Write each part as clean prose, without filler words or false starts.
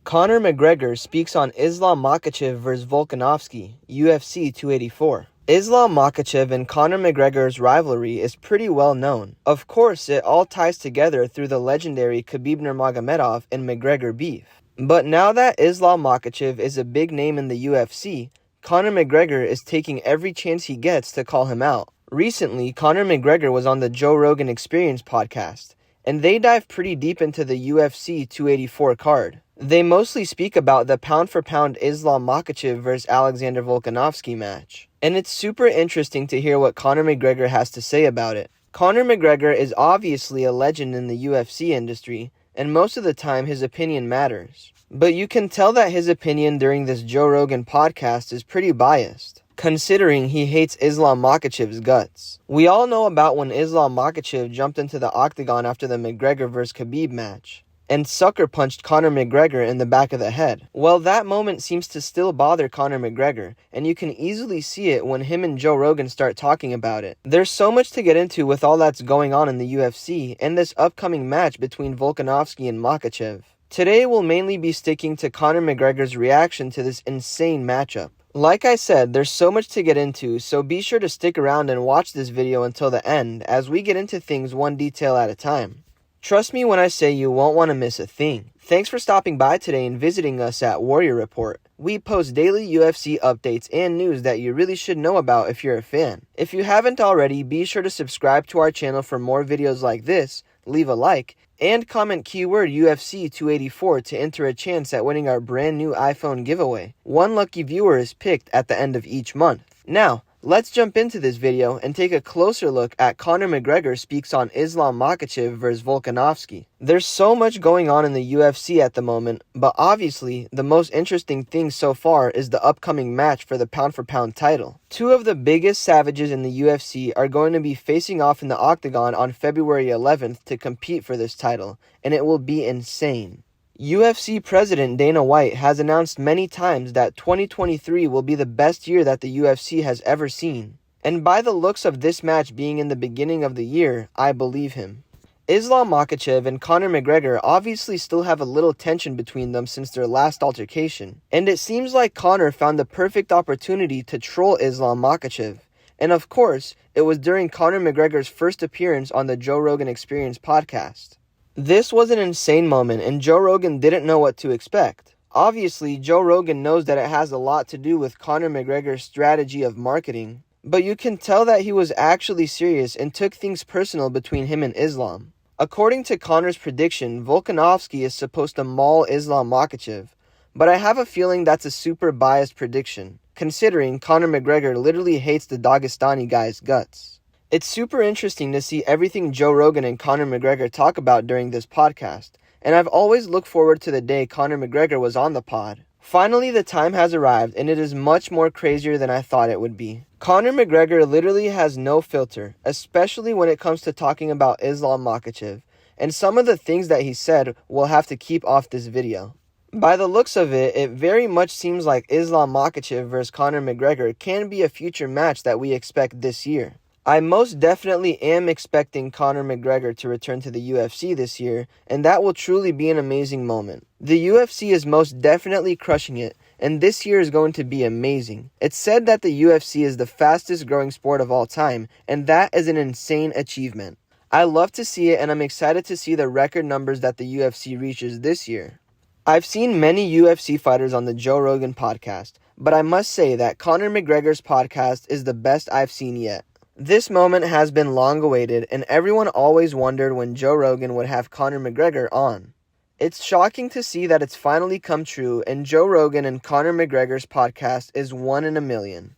Conor McGregor speaks on Islam Makhachev vs. Volkanovski, UFC 284. Islam Makhachev and Conor McGregor's rivalry is pretty well known. Of course, it all ties together through the legendary Khabib Nurmagomedov and McGregor beef. But now that Islam Makhachev is a big name in the UFC, Conor McGregor is taking every chance he gets to call him out. Recently, Conor McGregor was on the Joe Rogan Experience podcast, and they dive pretty deep into the UFC 284 card. They mostly speak about the pound-for-pound Islam Makhachev vs. Alexander Volkanovski match. And it's super interesting to hear what Conor McGregor has to say about it. Conor McGregor is obviously a legend in the UFC industry, and most of the time his opinion matters. But you can tell that his opinion during this Joe Rogan podcast is pretty biased, considering he hates Islam Makhachev's guts. We all know about when Islam Makhachev jumped into the octagon after the McGregor vs. Khabib match and sucker punched Conor McGregor in the back of the head. Well, that moment seems to still bother Conor McGregor, and you can easily see it when him and Joe Rogan start talking about it. There's so much to get into with all that's going on in the UFC and this upcoming match between Volkanovski and Makhachev. Today we'll mainly be sticking to Conor McGregor's reaction to this insane matchup. Like I said, there's so much to get into, so be sure to stick around and watch this video until the end as we get into things one detail at a time. Trust me when I say you won't want to miss a thing. Thanks for stopping by today and visiting us at Warrior Report. We post daily UFC updates and news that you really should know about if you're a fan. If you haven't already, be sure to subscribe to our channel for more videos like this, leave a like, and comment keyword UFC 284 to enter a chance at winning our brand new iPhone giveaway. One lucky viewer is picked at the end of each month. Now, let's jump into this video and take a closer look at Conor McGregor speaks on Islam Makhachev vs. Volkanovski. There's so much going on in the UFC at the moment, but obviously the most interesting thing so far is the upcoming match for the pound-for-pound title. Two of the biggest savages in the UFC are going to be facing off in the octagon on February 11th to compete for this title, and it will be insane. UFC President Dana White has announced many times that 2023 will be the best year that the UFC has ever seen. And by the looks of this match being in the beginning of the year, I believe him. Islam Makhachev and Conor McGregor obviously still have a little tension between them since their last altercation. And it seems like Conor found the perfect opportunity to troll Islam Makhachev. And of course, it was during Conor McGregor's first appearance on the Joe Rogan Experience podcast. This was an insane moment, and Joe Rogan didn't know what to expect. Obviously, Joe Rogan knows that it has a lot to do with Conor McGregor's strategy of marketing, but you can tell that he was actually serious and took things personal between him and Islam. According to Conor's prediction, Volkanovski is supposed to maul Islam Makhachev, but I have a feeling that's a super biased prediction, considering Conor McGregor literally hates the Dagestani guy's guts. It's super interesting to see everything Joe Rogan and Conor McGregor talk about during this podcast, and I've always looked forward to the day Conor McGregor was on the pod. Finally, the time has arrived, and it is much more crazier than I thought it would be. Conor McGregor literally has no filter, especially when it comes to talking about Islam Makhachev, and some of the things that he said we'll have to keep off this video. By the looks of it, it very much seems like Islam Makhachev vs. Conor McGregor can be a future match that we expect this year. I most definitely am expecting Conor McGregor to return to the UFC this year, and that will truly be an amazing moment. The UFC is most definitely crushing it, and this year is going to be amazing. It's said that the UFC is the fastest growing sport of all time, and that is an insane achievement. I love to see it, and I'm excited to see the record numbers that the UFC reaches this year. I've seen many UFC fighters on the Joe Rogan podcast, but I must say that Conor McGregor's podcast is the best I've seen yet. This moment has been long awaited, and everyone always wondered when Joe Rogan would have Conor McGregor on. It's shocking to see that it's finally come true, and Joe Rogan and Conor McGregor's podcast is one in a million.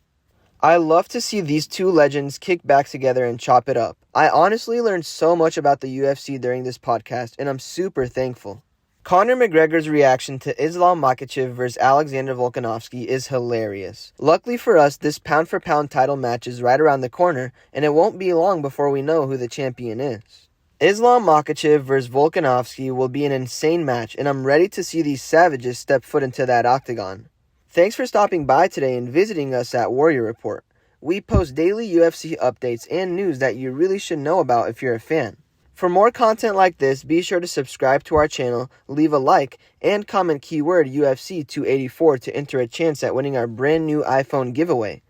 I love to see these two legends kick back together and chop it up. I honestly learned so much about the UFC during this podcast, and I'm super thankful. Conor McGregor's reaction to Islam Makhachev vs. Alexander Volkanovski is hilarious. Luckily for us, this pound-for-pound title match is right around the corner, and it won't be long before we know who the champion is. Islam Makhachev vs. Volkanovski will be an insane match, and I'm ready to see these savages step foot into that octagon. Thanks for stopping by today and visiting us at Warrior Report. We post daily UFC updates and news that you really should know about if you're a fan. For more content like this, be sure to subscribe to our channel, leave a like, and comment keyword UFC 284 to enter a chance at winning our brand new iPhone giveaway.